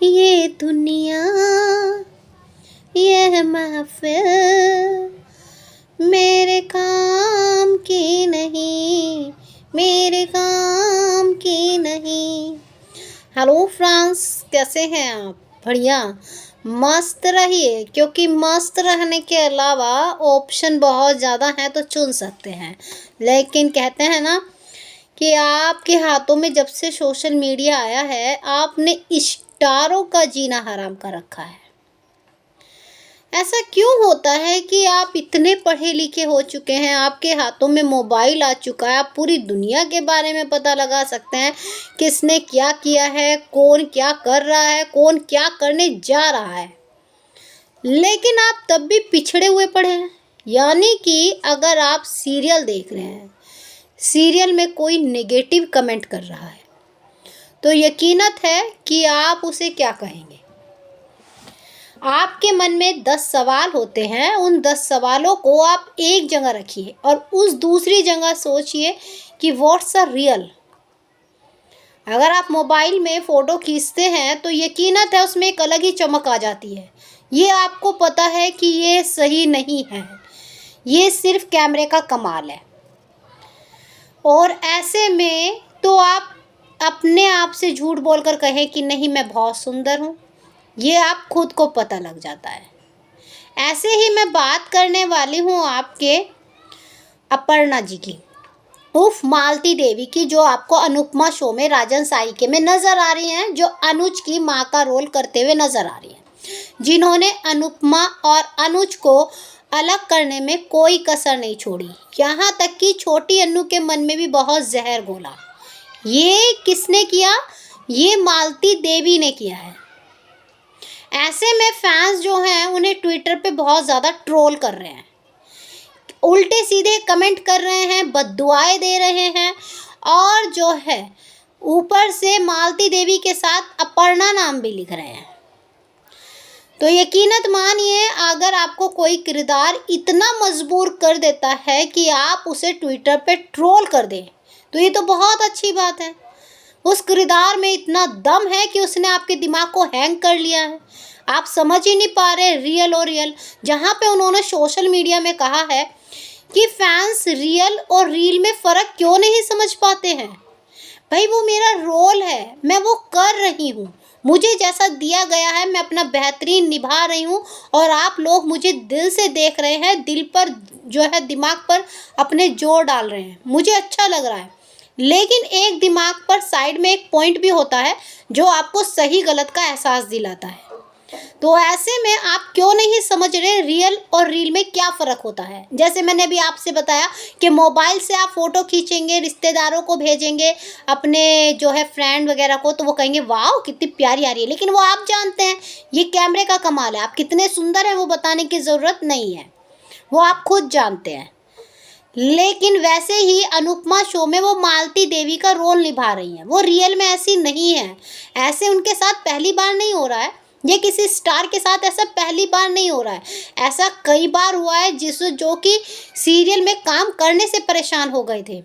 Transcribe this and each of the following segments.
ये दुनिया यह महफिल मेरे काम की नहीं, मेरे काम की नहीं। हेलो फ्रेंड्स, कैसे हैं आप? बढ़िया, मस्त रहिए, क्योंकि मस्त रहने के अलावा ऑप्शन बहुत ज़्यादा हैं तो चुन सकते हैं। लेकिन कहते हैं ना कि आपके हाथों में जब से सोशल मीडिया आया है, आपने स्टारों का जीना हराम कर रखा है। ऐसा क्यों होता है कि आप इतने पढ़े लिखे हो चुके हैं, आपके हाथों में मोबाइल आ चुका है, आप पूरी दुनिया के बारे में पता लगा सकते हैं, किसने क्या किया है, कौन क्या कर रहा है, कौन क्या करने जा रहा है, लेकिन आप तब भी पिछड़े हुए पड़े हैं। यानी कि अगर आप सीरियल देख रहे हैं, सीरियल में कोई नेगेटिव कमेंट कर रहा है, तो यकीनत है कि आप उसे क्या कहेंगे। आपके मन में 10 सवाल होते हैं, उन 10 सवालों को आप एक जगह रखिए और उस दूसरी जगह सोचिए कि व्हाट्स अ रियल। अगर आप मोबाइल में फ़ोटो खींचते हैं तो यकीनत है उसमें एक अलग ही चमक आ जाती है। ये आपको पता है कि ये सही नहीं है, ये सिर्फ कैमरे का कमाल है। और ऐसे में तो आप अपने आप से झूठ बोलकर कहें कि नहीं, मैं बहुत सुंदर हूँ, ये आप खुद को पता लग जाता है। ऐसे ही मैं बात करने वाली हूँ आपके अपर्णा जी की, उर्फ मालती देवी की, जो आपको अनुपमा शो में राजन साइके में नज़र आ रही हैं, जो अनुज की माँ का रोल करते हुए नज़र आ रही हैं, जिन्होंने अनुपमा और अनुज को अलग करने में कोई कसर नहीं छोड़ी, यहाँ तक कि छोटी अन्नू के मन में भी बहुत जहर घोला। ये किसने किया? ये मालती देवी ने किया है। ऐसे में फैंस जो हैं उन्हें ट्विटर पे बहुत ज़्यादा ट्रोल कर रहे हैं, उल्टे सीधे कमेंट कर रहे हैं, बद्दुआएं दे रहे हैं, और जो है ऊपर से मालती देवी के साथ अपर्णा नाम भी लिख रहे हैं। तो यकीनत मानिए, अगर आपको कोई किरदार इतना मजबूर कर देता है कि आप उसे ट्विटर पे ट्रोल कर दें, तो ये तो बहुत अच्छी बात है। उस किरदार में इतना दम है कि उसने आपके दिमाग को हैंग कर लिया है। आप समझ ही नहीं पा रहे रियल और रियल। जहाँ पे उन्होंने सोशल मीडिया में कहा है कि फैंस रियल और रील में फ़र्क क्यों नहीं समझ पाते हैं। भाई, वो मेरा रोल है, मैं वो कर रही हूँ, मुझे जैसा दिया गया है मैं अपना बेहतरीन निभा रही हूँ, और आप लोग मुझे दिल से देख रहे हैं, दिल पर जो है दिमाग पर अपने जोर डाल रहे हैं, मुझे अच्छा लग रहा है। लेकिन एक दिमाग पर साइड में एक पॉइंट भी होता है जो आपको सही गलत का एहसास दिलाता है। तो ऐसे में आप क्यों नहीं समझ रहे रियल और रील में क्या फ़र्क होता है। जैसे मैंने अभी आपसे बताया कि मोबाइल से आप फ़ोटो खींचेंगे, रिश्तेदारों को भेजेंगे, अपने जो है फ्रेंड वगैरह को, तो वो कहेंगे वाह कितनी प्यारी आ रही है, लेकिन वो आप जानते हैं ये कैमरे का कमाल है, आप कितने सुंदर हैं वो बताने की ज़रूरत नहीं है, वो आप खुद जानते हैं। लेकिन वैसे ही अनुपमा शो में वो मालती देवी का रोल निभा रही हैं, वो रियल में ऐसी नहीं है। ऐसे उनके साथ पहली बार नहीं हो रहा है, ये किसी स्टार के साथ ऐसा पहली बार नहीं हो रहा है, ऐसा कई बार हुआ है जो कि सीरियल में काम करने से परेशान हो गए थे।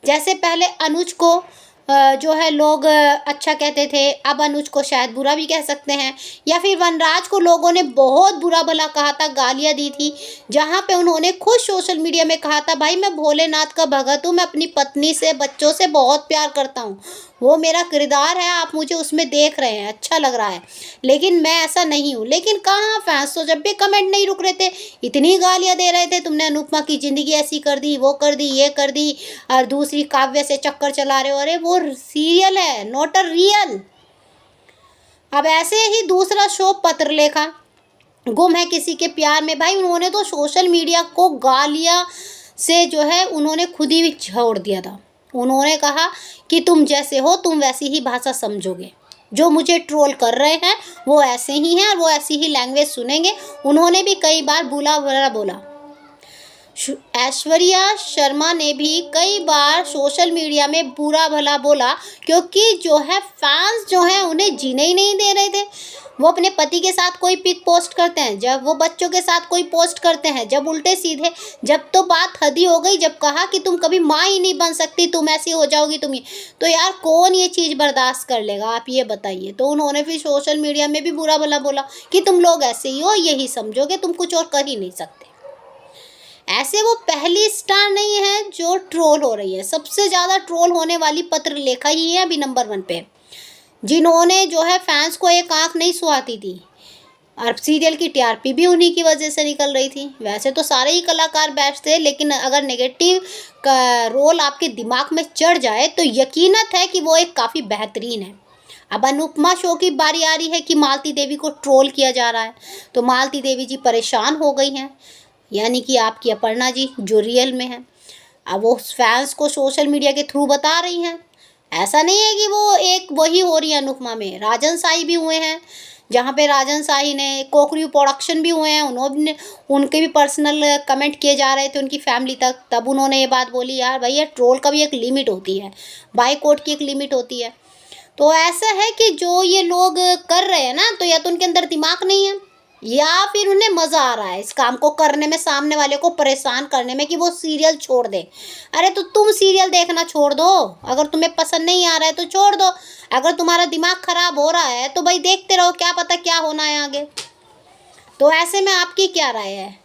जैसे पहले अनुज को जो है लोग अच्छा कहते थे, अब अनुज को शायद बुरा भी कह सकते हैं, या फिर वनराज को लोगों ने बहुत बुरा भला कहा था, गालियाँ दी थी, जहाँ पे उन्होंने खुद सोशल मीडिया में कहा था भाई मैं भोलेनाथ का भगत हूँ, मैं अपनी पत्नी से बच्चों से बहुत प्यार करता हूँ, वो मेरा किरदार है, आप मुझे उसमें देख रहे हैं, अच्छा लग रहा है, लेकिन मैं ऐसा नहीं हूँ। लेकिन कहाँ फैंस तो जब भी कमेंट नहीं रुक रहे थे, इतनी गालियाँ दे रहे थे, तुमने अनुपमा की ज़िंदगी ऐसी कर दी, वो कर दी, ये कर दी, और दूसरी काव्य से चक्कर चला रहे हो। अरे वो सीरियल है, नॉट अ रियल। अब ऐसे ही दूसरा शो पत्रलेखा, गुम है किसी के प्यार में, भाई उन्होंने तो सोशल मीडिया को गालियाँ से जो है उन्होंने खुद ही छोड़ दिया था। उन्होंने कहा कि तुम जैसे हो तुम वैसी ही भाषा समझोगे, जो मुझे ट्रोल कर रहे हैं वो ऐसे ही हैं और वो ऐसी ही लैंग्वेज सुनेंगे। उन्होंने भी कई बार बुरा भला बोला। ऐश्वर्या शर्मा ने भी कई बार सोशल मीडिया में बुरा भला बोला, क्योंकि जो है फैंस जो हैं उन्हें जीने ही नहीं दे रहे थे। वो अपने पति के साथ कोई पिक पोस्ट करते हैं, जब वो बच्चों के साथ कोई पोस्ट करते हैं, जब उल्टे सीधे, जब तो बात हद ही हो गई, जब कहा कि तुम कभी माँ ही नहीं बन सकती, तुम ऐसी हो जाओगी, तुम ये, तो यार कौन ये चीज़ बर्दाश्त कर लेगा, आप ये बताइए। तो उन्होंने फिर सोशल मीडिया में भी बुरा भला बोला कि तुम लोग ऐसे ही हो, यही समझोगे, तुम कुछ और कर ही नहीं सकते। ऐसे वो पहली स्टार नहीं है जो ट्रोल हो रही है, सबसे ज़्यादा ट्रोल होने वाली पत्रलेखा ही है अभी नंबर 1 पे, जिन्होंने जो है फैंस को एक आंख नहीं सुहाती थी, और सीरियल की टीआरपी भी उन्हीं की वजह से निकल रही थी। वैसे तो सारे ही कलाकार बेस्ट थे, लेकिन अगर नेगेटिव का रोल आपके दिमाग में चढ़ जाए तो यकीनत है कि वो एक काफ़ी बेहतरीन है। अब अनुपमा शो की बारी आ रही है कि मालती देवी को ट्रोल किया जा रहा है, तो मालती देवी जी परेशान हो गई हैं, यानी कि आपकी अपर्णा जी जो रियल में है। अब वो फैंस को सोशल मीडिया के थ्रू बता रही हैं, ऐसा नहीं है कि वो एक वही हो रही है अनुपमा में, राजन साई भी हुए हैं, जहाँ पे राजन साई ने कोकरियू प्रोडक्शन भी हुए हैं, उन्होंने उनके भी पर्सनल कमेंट किए जा रहे थे उनकी फैमिली तक, तब उन्होंने ये बात बोली, यार भैया ट्रोल का भी एक लिमिट होती है, बाइकआउट की एक लिमिट होती है। तो ऐसा है कि जो ये लोग कर रहे हैं ना, तो या तो उनके अंदर दिमाग नहीं है, या फिर उन्हें मज़ा आ रहा है इस काम को करने में, सामने वाले को परेशान करने में, कि वो सीरियल छोड़ दे। अरे तो तुम सीरियल देखना छोड़ दो, अगर तुम्हें पसंद नहीं आ रहा है तो छोड़ दो, अगर तुम्हारा दिमाग ख़राब हो रहा है तो भाई देखते रहो, क्या पता क्या होना है आगे। तो ऐसे में आपकी क्या राय है,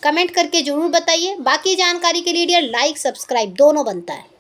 कमेंट करके ज़रूर बताइए। बाकी जानकारी के लिए डियर लाइक सब्सक्राइब दोनों बनता है।